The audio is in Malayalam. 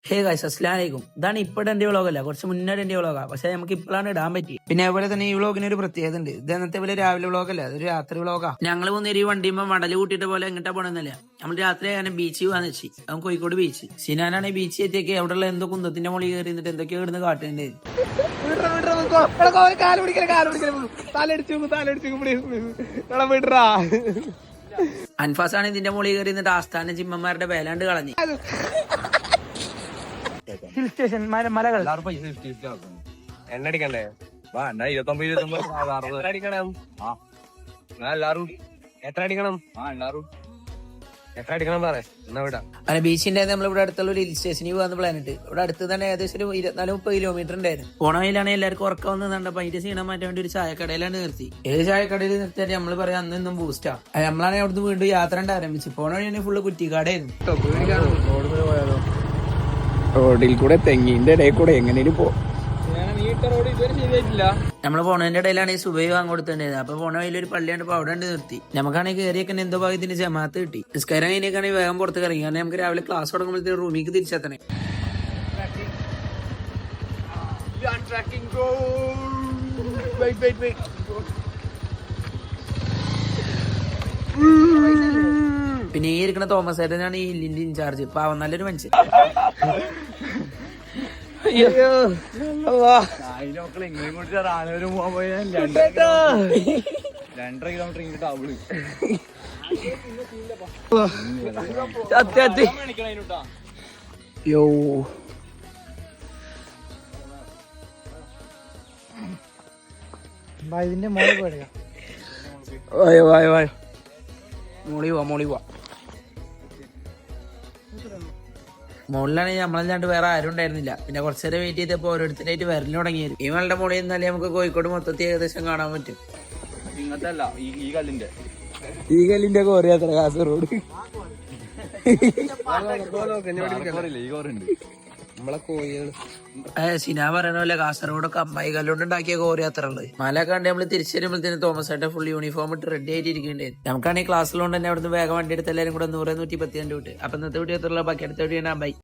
ഹേ ഗൈസ് അസ്സലാമലൈക്കും. ഇതാണ് ഇപ്പോഴത്തെ എന്റെ വ്ളോഗല്ല, കുറച്ച് മുന്നേ എന്റെ വ്ളോഗാ. പക്ഷെ നമുക്ക് ഇപ്പോഴാണ് ഇടാൻ പറ്റി. പിന്നെ അതുപോലെ തന്നെ ഈ വ്ളോഗിന് ഒരു പ്രത്യേകത ഉണ്ട്. ഇത് അന്നത്തെ പോലെ രാവിലെ വ്ളോഗല്ല, അതൊരു രാത്രി വ്ളോഗാ. ഞങ്ങൾ മൂന്നേരി വണ്ടിയുമ്പോ മടല് കൂട്ടിയിട്ട് പോലെ എങ്ങോട്ടാ പോണെന്നല്ല, നമ്മൾ രാത്രി അങ്ങനെ ബീച്ചിൽ പോകാന്ന് വെച്ച്. അവൻ കോഴിക്കോട് ബീച്ച്. സിനാനാണ് ബീച്ച് എത്തിയൊക്കെ അവിടെയുള്ള എന്തോ കുന്തത്തിന്റെ മുകളിൽ കയറി നിന്നിട്ട് എന്തൊക്കെയോ ഇടുന്ന് കാട്ടുന്നുണ്ട്. അൻഫാസാണ് ഇതിന്റെ മുകളിൽ കയറി നിന്നിട്ട് ആസ്ഥാന ജിമ്മന്മാരുടെ വേലാണ്ട് കളഞ്ഞു. ഹിൽ സ്റ്റേഷൻ മലകൾ എണ്ണടിക്കണ്ടേ? വാ എന്നാ 29 അടിക്കണം. ആ എല്ലാരും എത്ര അടിക്കണം? എത്ര അടിക്കണം പറ എന്നാ വിടാ. അങ്ങനെ ബീച്ചിന്റെ നമ്മൾ ഇവിടെ അടുത്തുള്ള ഒരു ഹിൽ സ്റ്റേഷനിൽ പോകാന്ന് പ്ലാനിട്ട്. ഇവിടെ അടുത്ത് തന്നെ ഏകദേശം ഒരു 24-30 കിലോമീറ്റർ ഉണ്ടായിരുന്നു. പോണ വഴിയിലാണ് എല്ലാവർക്കും ഉറക്കം വന്ന് കണ്ടപ്പോ അതിന്റെ ക്ഷീണം മാറ്റാൻ വേണ്ടി ഒരു ചായക്കടയിലാണ് നിർത്തി. ഏത് ചായക്കടയിൽ നിർത്തിയാൽ നമ്മള് പറയാം അന്ന് ഇന്നും ബൂസ്റ്റാ. നമ്മളാണെങ്കിൽ അവിടുന്ന് വീണ്ടും യാത്ര ആരംഭിച്ചു. പോണ വഴി ഫുള്ള് കുറ്റിക്കാടായിരുന്നു. റോഡിൽ കൂടെ തെങ്ങിന്റെ ഇടയിൽ കൂടെ എങ്ങനെയും പോ. നമ്മള് പോണതിന്റെ ഇടയിലാണ് ഈ സുബൈ വാങ്ങി കൊടുത്തിട്ടുണ്ടായിരുന്നത്. അപ്പൊ പോണ വഴിയിൽ ഒരു പള്ളിയാണ്. അപ്പൊ അവിടെ നിർത്തി. നമുക്കാണെങ്കിൽ കയറിയൊക്കെ എന്തോ ഭാഗത്തിന് ജമാഅത്ത് കിട്ടി. നിസ്കാരം കഴിഞ്ഞാണെങ്കിൽ വേഗം പുറത്ത് ഇറങ്ങി. കാരണം നമുക്ക് രാവിലെ ക്ലാസ് തുടങ്ങുമ്പോഴത്തേക്ക് റൂമിലേക്ക് തിരിച്ചെത്തണേ. പിന്നെ ഈ ഇരിക്കുന്ന തോമസ് ഏട്ടനാണ് ഈ ഹില്ലിന്റെ ഇൻചാർജ്. പാവം നല്ലൊരു മനുഷ്യൻ. രണ്ടര കിലോമീറ്റർ ഇങ്ങോട്ട് അവള് യോ ഇതിന്റെ മോളി പോയ മോളി പോവാ. മുകളിലാണെങ്കിൽ നമ്മളല്ലാണ്ട് വേറെ ആരും ഉണ്ടായിരുന്നില്ല. പിന്നെ കുറച്ചു നേരം വെയിറ്റ് ചെയ്തപ്പോ ഓരോരുത്തരായിട്ട് വരല് തുടങ്ങിയായിരുന്നു. ഈ മകളുടെ മുകളിൽ നിന്നാലേ നമുക്ക് കോഴിക്കോട് മൊത്തത്തിൽ ഏകദേശം കാണാൻ പറ്റും. ഇങ്ങനത്തെ ഈ കല്ലിന്റെ കോറിയാത്ര കാസർഗോഡ് നമ്മളെ കോഴികൾ സിനാ പറയണ പോലെ കാസർഗോഡൊക്കെ അമ്മായി കല്ലുകൊണ്ട് ഉണ്ടാക്കിയ കോറിയാത്രകള്. മല കണ്ട് നമ്മള് തിരിച്ചു വരുമ്പോഴത്തേന് തോമസ് ഏട്ടൻ ഫുൾ യൂണിഫോം ഇട്ട് റെഡി ആയിട്ട് ഇരിക്കേണ്ടായിരുന്നു. നമുക്കാണെങ്കിൽ ക്ലാസ്സിലുകൊണ്ട് തന്നെ അവിടുന്ന് വേഗം വണ്ടി എടുത്ത് എല്ലാവരും കൂടെ 100-110 വിട്ട്. അപ്പൊ ഇന്നത്തെ വീഡിയോ ബാക്കി അടുത്ത വീഡിയോ ബൈ.